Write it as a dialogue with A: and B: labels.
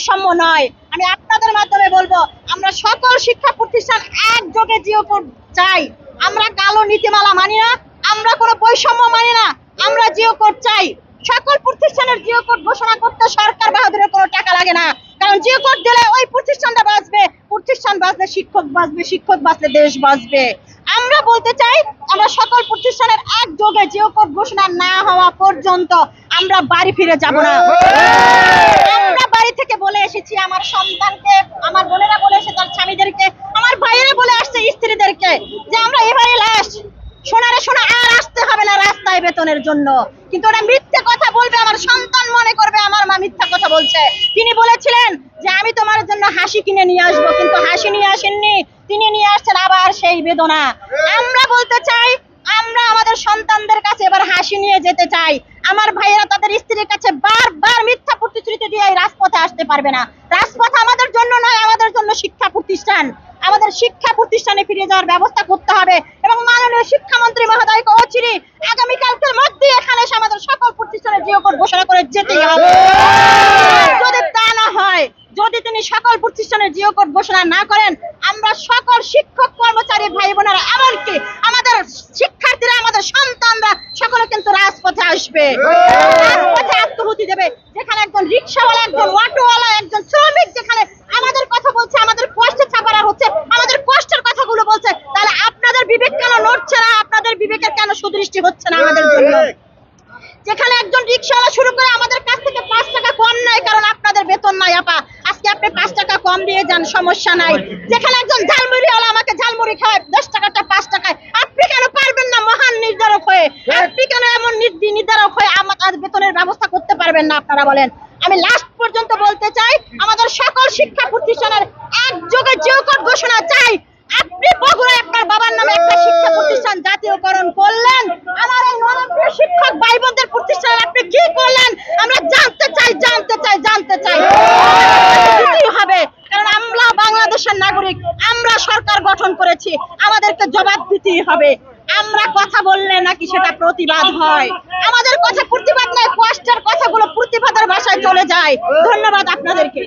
A: বৈষম্য নয়। আমি আপনাদের মাধ্যমে বলবো, আমরা সকল শিক্ষা প্রতিষ্ঠান একযোগে জিও কোড চাই। আমরা কালো নীতিমালা মানি না, আমরা কোনো বৈষম্য মানি না, আমরা জিও কোড চাই। সকল প্রতিষ্ঠানের জিও কোড ঘোষণা করতে সরকার বাহাদুরের কোনো টাকা লাগে না, কারণ জিও কোড দিলে ওই প্রতিষ্ঠানটা বাঁচবে, প্রতিষ্ঠান বাঁচলে শিক্ষক বাঁচবে, শিক্ষক বাঁচলে দেশ বাঁচবে। আমরা বলতে চাই, আমরা সকল প্রতিষ্ঠানের একযোগে জিও কোড ঘোষণা না হওয়া পর্যন্ত আমরা বাড়ি ফিরে যাব না। আমরা বাড়ি থেকে বলে এসেছি আমার সন্তানকে, আমার বোনেরা বলে এসেছে তার স্বামীদেরকে, আমার ভাইয়েরা বলে আসছে স্ত্রীদেরকে, যে আমরা এবারে লাস্ট, সোনারে সোনা আর আসতে হবে না রাস্তায় বেতনের জন্য। কিন্তু ওরা মিথ্যে কথা বলবে, আমার সন্তান মনে করবে আমার মা মিথ্যা কথা বলছে। তিনি বলেছিলেন যে আমি তোমার জন্য হাসি কিনে নিয়ে আসবো, কিন্তু হাসি নিয়ে আসেননি, তিনি নিয়ে আসছেন আবার সেই বেদনা। আমরা বলতে চাই, আমরা আমাদের সন্তানদের কাছে এবার হাসি নিয়ে যেতে চাই। আমার ভাইয়েরা তাদের স্ত্রীর কাছে বারবার মিথ্যা প্রতিশ্রুতি দিয়ে এই রাজপথে আসতে পারবে না। রাজপথ আমাদের জন্য নয়, আমাদের জন্য শিক্ষা প্রতিষ্ঠান। আমাদের শিক্ষা প্রতিষ্ঠানে ফিরে যাওয়ার ব্যবস্থা করতে হবে এবং মাননীয় শিক্ষামন্ত্রী মহোদয়কে অচিরেই আগামীকালকের মধ্যে এখানে এসে আমাদের সকল প্রতিষ্ঠানের জিও কোড ঘোষণা করে যেতেই হবে। যদি তা না হয়, যদি তিনি সকল প্রতিষ্ঠানের জিও কোড ঘোষণা না করেন, আমরা সকল শিক্ষক কর্মচারী ভাই বোনেরা, এমনকি আমাদের শিক্ষার্থীরা, আমাদের সন্তানরা সকলে কিন্তু রাজপথে আসবে, রাজপথে আত্মহুতি দেবে। যেখানে একজন রিক্সাওয়ালা, একজন অটোওয়ালা, একজন শ্রমিক যেখানে আমাদের কথা বলছে, আমাদের কষ্টে ছাপারা হচ্ছে, আমাদের কষ্টের কথাগুলো বলছে, তাহলে আপনাদের বিবেক কেন নড়ছে না? আপনাদের বিবেকের কেন সুদৃষ্টি হচ্ছে না আমাদের জন্য? যেখানে একজন রিক্সাওয়ালা শুরু করে আমাদের কাছ থেকে 5 টাকা কম নেয়, কারণ আপনাদের বেতন নাই আপা, আজকে আপনি 5 টাকা কম দিয়ে যান, সমস্যা নাই। যেখানে একজন ঝালমুড়িওয়ালা আমাকে ঝালমুড়ি খাওয়ায় 10 টাকাটা 5 টাকায়, আপনি কেন পারবেন না মহান নির্ধারক হয়ে? আপনি কেন এমন নির্ধারক হয়ে আমাদের বেতনের ব্যবস্থা করতে পারবেন না? আপনারা বলেন। আমি লাস্ট পর্যন্ত বলতে চাই, আমাদের সকল শিক্ষা প্রতিষ্ঠানের একযোগে জিও কোড ঘোষণা চাই। আপনি বগুড়ায় আপনার বাবার নামে একটা শিক্ষা প্রতিষ্ঠান জাতীয়করণ করলেন, আমার এই নরমপ্রিয় শিক্ষক ভাই বোনদের প্রতিষ্ঠানে আপনি কি করলেন? আমরা জানতে চাই, জানতে চাই, জানতে চাই। দিতেই হবে, কারণ আমরা বাংলাদেশের নাগরিক, আমরা সরকার গঠন করেছি, আমাদেরকে জবাব দিতেই হবে। আমরা কথা বললে নাকি সেটা প্রতিবাদ হয়? আমাদের কথা প্রতিবাদ নয়, কষ্টের কথাগুলো প্রতিবাদের ভাষায় চলে যায়। ধন্যবাদ আপনাদেরকে।